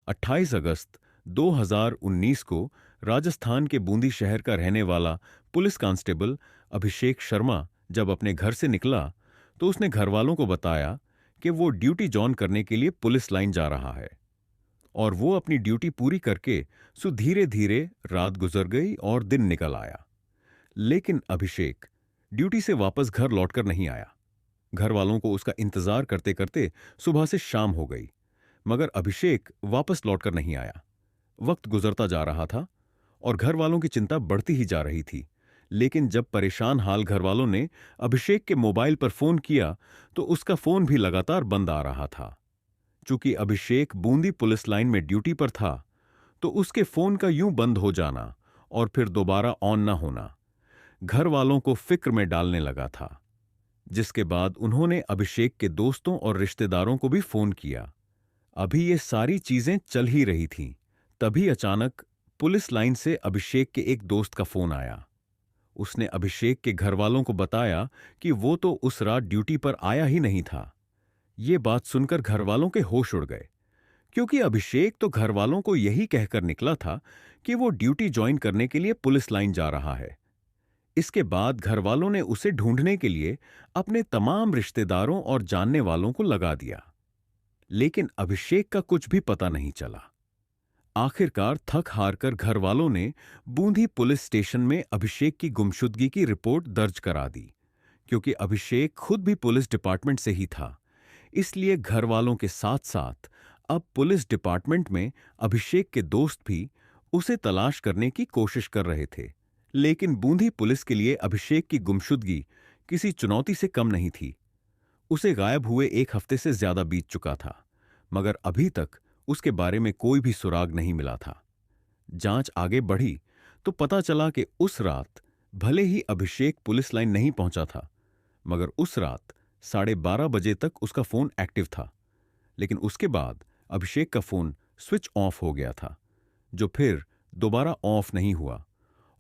28 अगस्त 2019 को राजस्थान के बूंदी शहर का रहने वाला पुलिस कांस्टेबल अभिषेक शर्मा जब अपने घर से निकला तो उसने घरवालों को बताया कि वो ड्यूटी जॉइन करने के लिए पुलिस लाइन जा रहा है और वो अपनी ड्यूटी पूरी करके सो धीरे धीरे रात गुजर गई और दिन निकल आया। लेकिन अभिषेक ड्यूटी से वापस घर लौटकर नहीं आया। घर वालों को उसका इंतजार करते करते सुबह से शाम हो गई, मगर अभिषेक वापस लौटकर नहीं आया। वक्त गुजरता जा रहा था और घर वालों की चिंता बढ़ती ही जा रही थी। लेकिन जब परेशान हाल घर वालों ने अभिषेक के मोबाइल पर फोन किया तो उसका फोन भी लगातार बंद आ रहा था। चूंकि अभिषेक बूंदी पुलिस लाइन में ड्यूटी पर था तो उसके फोन का यूं बंद हो जाना और फिर दोबारा ऑन न होना घर वालों को फिक्र में डालने लगा था। जिसके बाद उन्होंने अभिषेक के दोस्तों और रिश्तेदारों को भी फोन किया। अभी ये सारी चीजें चल ही रही थीं, तभी अचानक पुलिस लाइन से अभिषेक के एक दोस्त का फोन आया। उसने अभिषेक के घरवालों को बताया कि वो तो उस रात ड्यूटी पर आया ही नहीं था। ये बात सुनकर घरवालों के होश उड़ गए, क्योंकि अभिषेक तो घरवालों को यही कहकर निकला था कि वो ड्यूटी ज्वाइन करने के लिए पुलिस लाइन जा रहा है। इसके बाद घरवालों ने उसे ढूंढने के लिए अपने तमाम रिश्तेदारों और जानने वालों को लगा दिया, लेकिन अभिषेक का कुछ भी पता नहीं चला। आखिरकार थक हार कर घर वालों ने बूंदी पुलिस स्टेशन में अभिषेक की गुमशुदगी की रिपोर्ट दर्ज करा दी। क्योंकि अभिषेक खुद भी पुलिस डिपार्टमेंट से ही था, इसलिए घर वालों के साथ साथ अब पुलिस डिपार्टमेंट में अभिषेक के दोस्त भी उसे तलाश करने की कोशिश कर रहे थे। लेकिन बूंदी पुलिस के लिए अभिषेक की गुमशुदगी किसी चुनौती से कम नहीं थी। उसे गायब हुए एक हफ्ते से ज्यादा बीत चुका था, मगर अभी तक उसके बारे में कोई भी सुराग नहीं मिला था। जांच आगे बढ़ी तो पता चला कि उस रात भले ही अभिषेक पुलिस लाइन नहीं पहुंचा था, मगर उस रात 12:30 बजे तक उसका फोन एक्टिव था। लेकिन उसके बाद अभिषेक का फोन स्विच ऑफ हो गया था, जो फिर दोबारा ऑफ नहीं हुआ।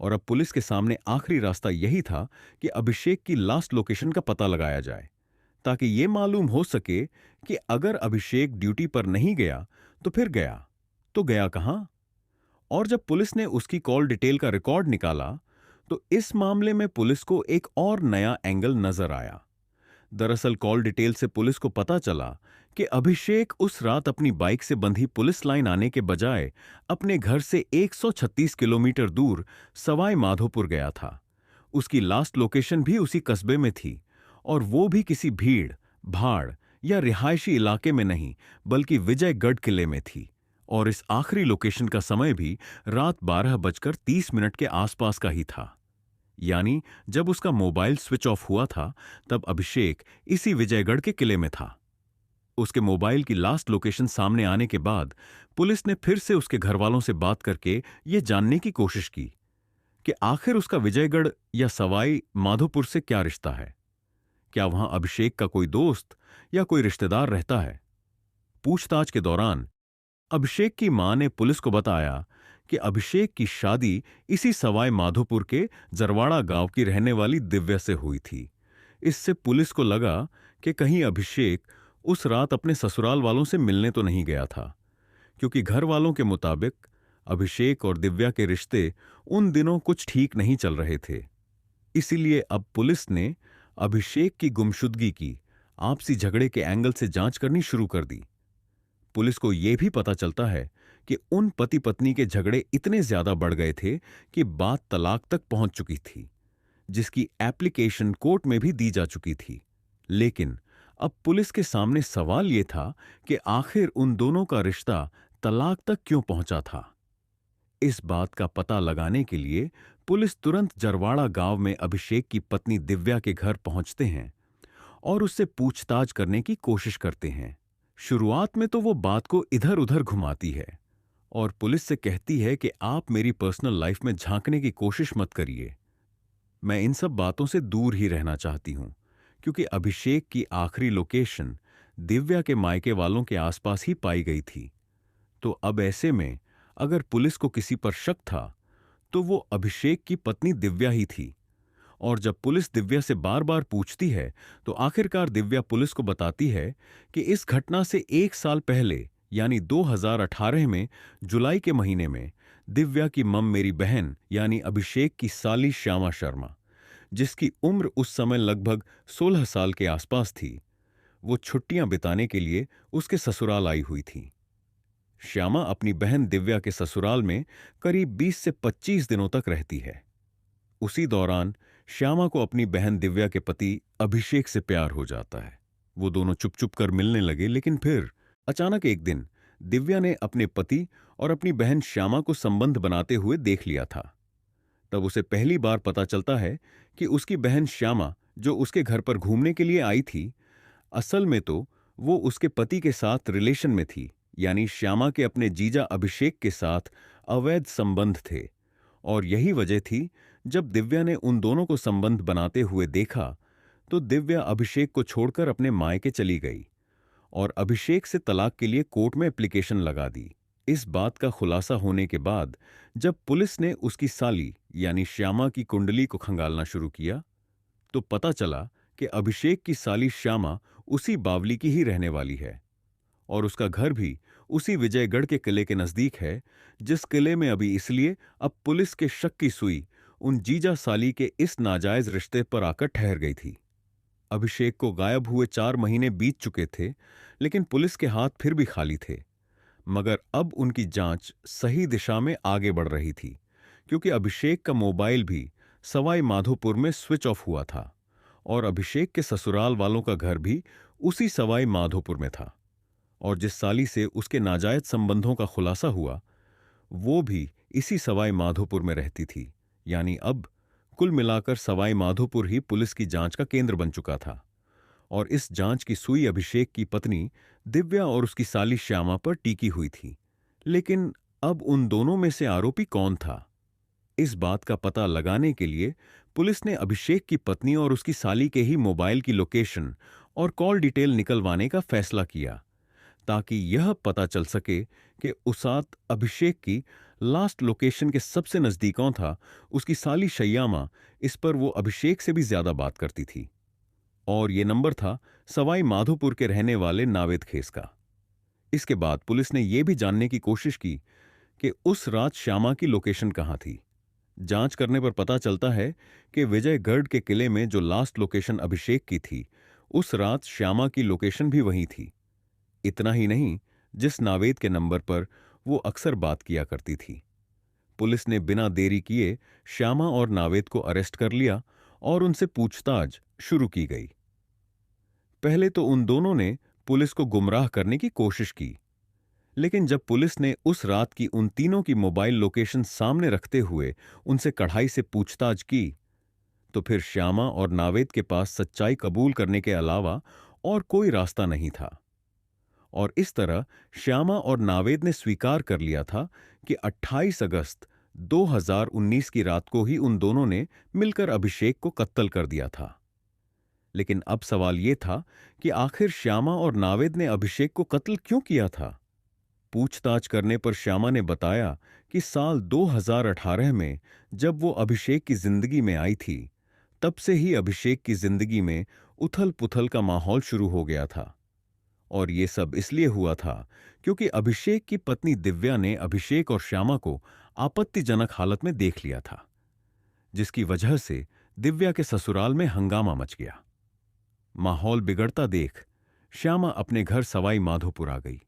और अब पुलिस के सामने आखिरी रास्ता यही था कि अभिषेक की लास्ट लोकेशन का पता लगाया जाए, ताकि यह मालूम हो सके कि अगर अभिषेक ड्यूटी पर नहीं गया तो फिर गया तो गया कहां। और जब पुलिस ने उसकी कॉल डिटेल का रिकॉर्ड निकाला तो इस मामले में पुलिस को एक और नया एंगल नजर आया। दरअसल कॉल डिटेल से पुलिस को पता चला कि अभिषेक उस रात अपनी बाइक से बंधी पुलिस लाइन आने के बजाय अपने घर से 136 किलोमीटर दूर सवाई माधोपुर गया था। उसकी लास्ट लोकेशन भी उसी कस्बे में थी, और वो भी किसी भीड़ भाड़ या रिहायशी इलाके में नहीं, बल्कि विजयगढ़ किले में थी। और इस आखिरी लोकेशन का समय भी रात 12:30 के आसपास का ही था। यानी जब उसका मोबाइल स्विच ऑफ हुआ था तब अभिषेक इसी विजयगढ़ के किले में था। उसके मोबाइल की लास्ट लोकेशन सामने आने के बाद पुलिस ने फिर से उसके घरवालों से बात करके यह जानने की कोशिश की कि आखिर उसका विजयगढ़ या सवाई माधोपुर से क्या रिश्ता है। क्या वहां अभिषेक का कोई दोस्त या कोई रिश्तेदार रहता है। पूछताछ के दौरान अभिषेक की मां ने पुलिस को बताया कि अभिषेक की शादी इसी सवाई माधोपुर के जरवाड़ा गांव की रहने वाली दिव्या से हुई थी। इससे पुलिस को लगा कि कहीं अभिषेक उस रात अपने ससुराल वालों से मिलने तो नहीं गया था, क्योंकि घर वालों के मुताबिक अभिषेक और दिव्या के रिश्ते उन दिनों कुछ ठीक नहीं चल रहे थे। इसीलिए अब पुलिस ने अभिषेक की गुमशुदगी की आपसी झगड़े के एंगल से जांच करनी शुरू कर दी। पुलिस को यह भी पता चलता है कि उन पति पत्नी के झगड़े इतने ज्यादा बढ़ गए थे कि बात तलाक तक पहुंच चुकी थी, जिसकी एप्लीकेशन कोर्ट में भी दी जा चुकी थी। लेकिन अब पुलिस के सामने सवाल यह था कि आखिर उन दोनों का रिश्ता तलाक तक क्यों पहुंचा था। इस बात का पता लगाने के लिए पुलिस तुरंत जरवाड़ा गांव में अभिषेक की पत्नी दिव्या के घर पहुंचते हैं और उससे पूछताछ करने की कोशिश करते हैं। शुरुआत में तो वो बात को इधर उधर घुमाती है और पुलिस से कहती है कि आप मेरी पर्सनल लाइफ में झांकने की कोशिश मत करिए। मैं इन सब बातों से दूर ही रहना चाहती हूं, क्योंकि अभिषेक की आखिरी लोकेशन दिव्या के मायके वालों के आसपास ही पाई गई थी। तो अब ऐसे में अगर पुलिस को किसी पर शक था तो वो अभिषेक की पत्नी दिव्या ही थी। और जब पुलिस दिव्या से बार बार पूछती है तो आखिरकार दिव्या पुलिस को बताती है कि इस घटना से 1 साल पहले यानी 2018 में जुलाई के महीने में दिव्या की मम मेरी बहन यानी अभिषेक की साली श्यामा शर्मा, जिसकी उम्र उस समय लगभग 16 साल के आसपास थी, वो छुट्टियां बिताने के लिए उसके ससुराल आई हुई थी। श्यामा अपनी बहन दिव्या के ससुराल में करीब 20 से 25 दिनों तक रहती है। उसी दौरान श्यामा को अपनी बहन दिव्या के पति अभिषेक से प्यार हो जाता है। वो दोनों चुप चुप कर मिलने लगे, लेकिन फिर अचानक एक दिन दिव्या ने अपने पति और अपनी बहन श्यामा को संबंध बनाते हुए देख लिया था। तब उसे पहली बार पता चलता है कि उसकी बहन श्यामा, जो उसके घर पर घूमने के लिए आई थी, असल में तो वो उसके पति के साथ रिलेशन में थी, यानी श्यामा के अपने जीजा अभिषेक के साथ अवैध संबंध थे। और यही वजह थी, जब दिव्या ने उन दोनों को संबंध बनाते हुए देखा तो दिव्या अभिषेक को छोड़कर अपने मायके चली गई और अभिषेक से तलाक के लिए कोर्ट में एप्लीकेशन लगा दी। इस बात का खुलासा होने के बाद जब पुलिस ने उसकी साली यानी श्यामा की कुंडली को खंगालना शुरू किया तो पता चला कि अभिषेक की साली श्यामा उसी बावली की ही रहने वाली है और उसका घर भी उसी विजयगढ़ के किले के नजदीक है, जिस किले में अभी इसलिए अब पुलिस के शक की सुई उन जीजा साली के इस नाजायज रिश्ते पर आकर ठहर गई थी। अभिषेक को गायब हुए 4 महीने बीत चुके थे, लेकिन पुलिस के हाथ फिर भी खाली थे। मगर अब उनकी जांच सही दिशा में आगे बढ़ रही थी, क्योंकि अभिषेक का मोबाइल भी सवाई माधोपुर में स्विच ऑफ हुआ था और अभिषेक के ससुराल वालों का घर भी उसी सवाई माधोपुर में था। और जिस साली से उसके नाजायज संबंधों का खुलासा हुआ, वो भी इसी सवाई माधोपुर में रहती थी। यानी अब कुल मिलाकर सवाई माधोपुर ही पुलिस की जांच का केंद्र बन चुका था और इस जांच की सुई अभिषेक की पत्नी दिव्या और उसकी साली श्यामा पर टिकी हुई थी। लेकिन अब उन दोनों में से आरोपी कौन था, इस बात का पता लगाने के लिए पुलिस ने अभिषेक की पत्नी और उसकी साली के ही मोबाइल की लोकेशन और कॉल डिटेल निकलवाने का फैसला किया, ताकि यह पता चल सके कि उस रात अभिषेक की लास्ट लोकेशन के सबसे नजदीक कौन था। उसकी साली शयामा, इस पर वो अभिषेक से भी ज्यादा बात करती थी और ये नंबर था सवाई माधोपुर के रहने वाले नावेद खेस का। इसके बाद पुलिस ने यह भी जानने की कोशिश की कि उस रात श्यामा की लोकेशन कहां थी। जांच करने पर पता चलता है कि विजयगढ़ के किले में जो लास्ट लोकेशन अभिषेक की थी, उस रात श्यामा की लोकेशन भी वहीं थी। इतना ही नहीं, जिस नावेद के नंबर पर वो अक्सर बात किया करती थी। पुलिस ने बिना देरी किए श्यामा और नावेद को अरेस्ट कर लिया और उनसे पूछताछ शुरू की गई। पहले तो उन दोनों ने पुलिस को गुमराह करने की कोशिश की, लेकिन जब पुलिस ने उस रात की उन तीनों की मोबाइल लोकेशन सामने रखते हुए उनसे कड़ाई से पूछताछ की, तो फिर श्यामा और नावेद के पास सच्चाई कबूल करने के अलावा और कोई रास्ता नहीं था। और इस तरह श्यामा और नावेद ने स्वीकार कर लिया था कि 28 अगस्त 2019 की रात को ही उन दोनों ने मिलकर अभिषेक को कत्ल कर दिया था। लेकिन अब सवाल यह था कि आखिर श्यामा और नावेद ने अभिषेक को कत्ल क्यों किया था। पूछताछ करने पर श्यामा ने बताया कि साल 2018 में जब वो अभिषेक की जिंदगी में आई थी, तब से ही अभिषेक की जिंदगी में उथल पुथल का माहौल शुरू हो गया था। और ये सब इसलिए हुआ था क्योंकि अभिषेक की पत्नी दिव्या ने अभिषेक और श्यामा को आपत्तिजनक हालत में देख लिया था, जिसकी वजह से दिव्या के ससुराल में हंगामा मच गया। माहौल बिगड़ता देख श्यामा अपने घर सवाई माधोपुर आ गई,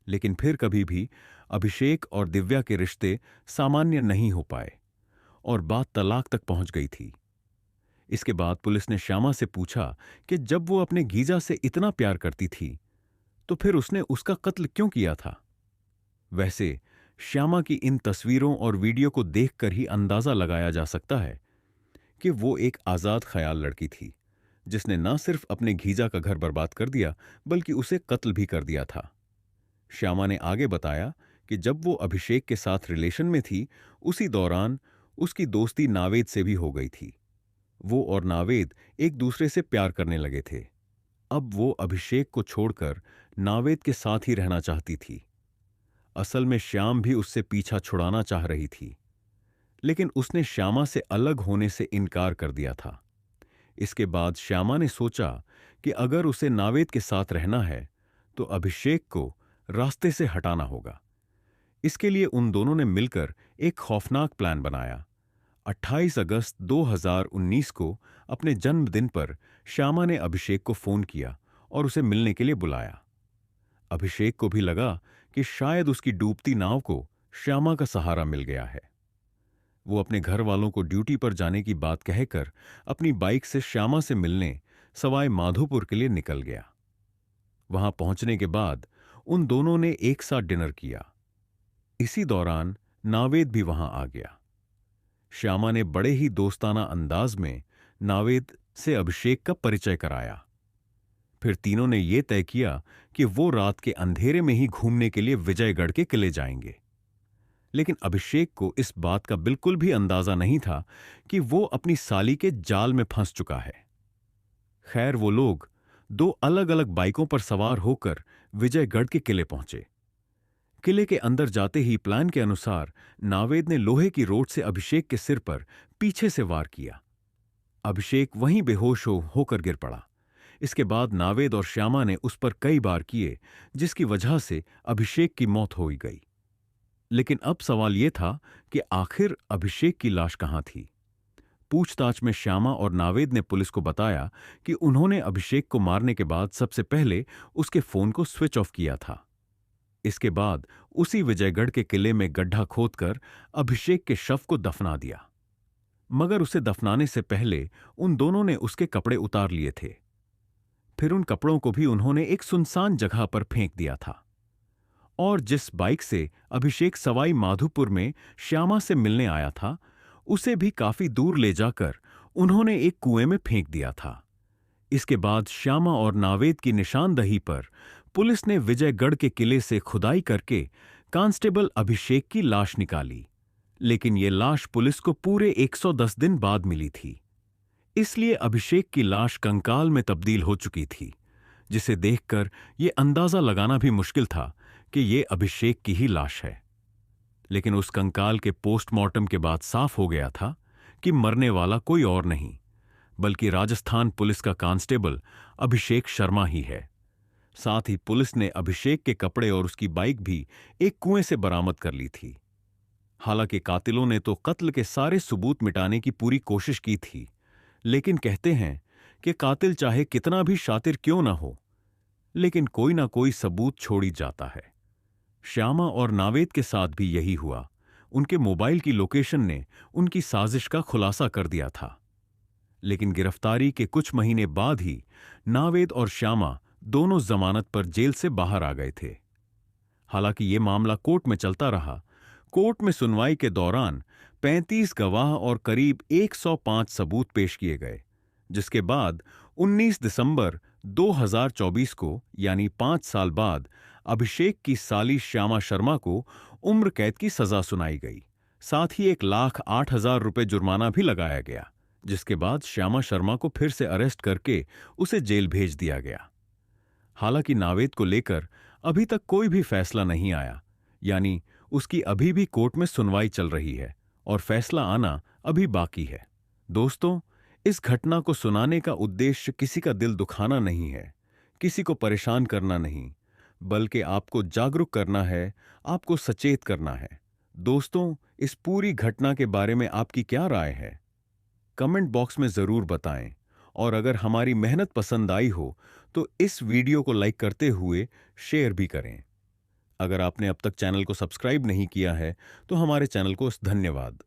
लेकिन फिर कभी भी अभिषेक और दिव्या के रिश्ते सामान्य नहीं हो पाए और बात तलाक तक पहुंच गई थी। इसके बाद पुलिस ने श्यामा से पूछा कि जब वो अपने गीजा से इतना प्यार करती थी, तो फिर उसने उसका कत्ल क्यों किया था। वैसे श्यामा की इन तस्वीरों और वीडियो को देखकर ही अंदाजा लगाया जा सकता है कि वो एक आजाद ख्याल लड़की थी, जिसने न सिर्फ अपने गीजा का घर बर्बाद कर दिया, बल्कि उसे कत्ल भी कर दिया था। श्यामा ने आगे बताया कि जब वो अभिषेक के साथ रिलेशन में थी, उसी दौरान उसकी दोस्ती नावेद से भी हो गई थी। वो और नावेद एक दूसरे से प्यार करने लगे थे। अब वो अभिषेक को छोड़कर नावेद के साथ ही रहना चाहती थी। असल में श्याम भी उससे पीछा छुड़ाना चाह रही थी, लेकिन उसने श्यामा से अलग होने से इनकार कर दिया था। इसके बाद श्यामा ने सोचा कि अगर उसे नावेद के साथ रहना है तो अभिषेक को रास्ते से हटाना होगा। इसके लिए उन दोनों ने मिलकर एक खौफनाक प्लान बनाया। 28 अगस्त 2019 को अपने जन्मदिन पर श्यामा ने अभिषेक को फोन किया और उसे मिलने के लिए बुलाया। अभिषेक को भी लगा कि शायद उसकी डूबती नाव को श्यामा का सहारा मिल गया है। वो अपने घर वालों को ड्यूटी पर जाने की बात कहकर अपनी बाइक से श्यामा से मिलने सवाई माधोपुर के लिए निकल गया। वहां पहुंचने के बाद उन दोनों ने एक साथ डिनर किया। इसी दौरान नावेद भी वहां आ गया। श्यामा ने बड़े ही दोस्ताना अंदाज में नावेद से अभिषेक का परिचय कराया। फिर तीनों ने यह तय किया कि वो रात के अंधेरे में ही घूमने के लिए विजयगढ़ के किले जाएंगे। लेकिन अभिषेक को इस बात का बिल्कुल भी अंदाजा नहीं था कि वो अपनी साली के जाल में फंस चुका है। खैर, वो लोग दो अलग अलग बाइकों पर सवार होकर विजयगढ़ के किले पहुंचे। किले के अंदर जाते ही प्लान के अनुसार नावेद ने लोहे की रोड से अभिषेक के सिर पर पीछे से वार किया। अभिषेक वहीं बेहोश होकर गिर पड़ा। इसके बाद नावेद और श्यामा ने उस पर कई बार किए, जिसकी वजह से अभिषेक की मौत हो गई। लेकिन अब सवाल यह था कि आखिर अभिषेक की लाश कहां थी। पूछताछ में श्यामा और नावेद ने पुलिस को बताया कि उन्होंने अभिषेक को मारने के बाद सबसे पहले उसके फोन को स्विच ऑफ किया था। इसके बाद उसी विजयगढ़ के किले में गड्ढा खोदकर अभिषेक के शव को दफना दिया। मगर उसे दफनाने से पहले उन दोनों ने उसके कपड़े उतार लिए थे। फिर उन कपड़ों को भी उन्होंने एक सुनसान जगह पर फेंक दिया था। और जिस बाइक से अभिषेक सवाई माधोपुर में श्यामा से मिलने आया था, उसे भी काफी दूर ले जाकर उन्होंने एक कुएं में फेंक दिया था। इसके बाद श्यामा और नावेद की निशानदही पर पुलिस ने विजयगढ़ के किले से खुदाई करके कांस्टेबल अभिषेक की लाश निकाली। लेकिन यह लाश पुलिस को पूरे 110 दिन बाद मिली थी। इसलिए अभिषेक की लाश कंकाल में तब्दील हो चुकी थी, जिसे देखकर यह अंदाजा लगाना भी मुश्किल था कि यह अभिषेक की ही लाश है। लेकिन उस कंकाल के पोस्टमार्टम के बाद साफ हो गया था कि मरने वाला कोई और नहीं, बल्कि राजस्थान पुलिस का कांस्टेबल अभिषेक शर्मा ही है। साथ ही पुलिस ने अभिषेक के कपड़े और उसकी बाइक भी एक कुएं से बरामद कर ली थी। हालांकि कातिलों ने तो कत्ल के सारे सबूत मिटाने की पूरी कोशिश की थी, लेकिन कहते हैं कि कातिल चाहे कितना भी शातिर क्यों ना हो, लेकिन कोई ना कोई सबूत छोड़ ही जाता है। श्यामा और नावेद के साथ भी यही हुआ। उनके मोबाइल की लोकेशन ने उनकी साजिश का खुलासा कर दिया था। लेकिन गिरफ्तारी के कुछ महीने बाद ही नावेद और श्यामा दोनों जमानत पर जेल से बाहर आ गए थे। हालांकि यह मामला कोर्ट में चलता रहा। कोर्ट में सुनवाई के दौरान 35 गवाह और करीब 105 सबूत पेश किए गए, जिसके बाद 19 दिसंबर 2024 को, यानी 5 साल बाद, अभिषेक की साली श्यामा शर्मा को उम्र कैद की सजा सुनाई गई। साथ ही 1,08,000 रुपये जुर्माना भी लगाया गया, जिसके बाद श्यामा शर्मा को फिर से अरेस्ट करके उसे जेल भेज दिया गया। हालांकि नावेद को लेकर अभी तक कोई भी फैसला नहीं आया, यानी उसकी अभी भी कोर्ट में सुनवाई चल रही है और फैसला आना अभी बाकी है। दोस्तों, इस घटना को सुनाने का उद्देश्य किसी का दिल दुखाना नहीं है, किसी को परेशान करना नहीं, बल्कि आपको जागरूक करना है, आपको सचेत करना है। दोस्तों, इस पूरी घटना के बारे में आपकी क्या राय है? कमेंट बॉक्स में जरूर बताएं। और अगर हमारी मेहनत पसंद आई हो तो इस वीडियो को लाइक करते हुए शेयर भी करें। अगर आपने अब तक चैनल को सब्सक्राइब नहीं किया है तो हमारे चैनल को धन्यवाद।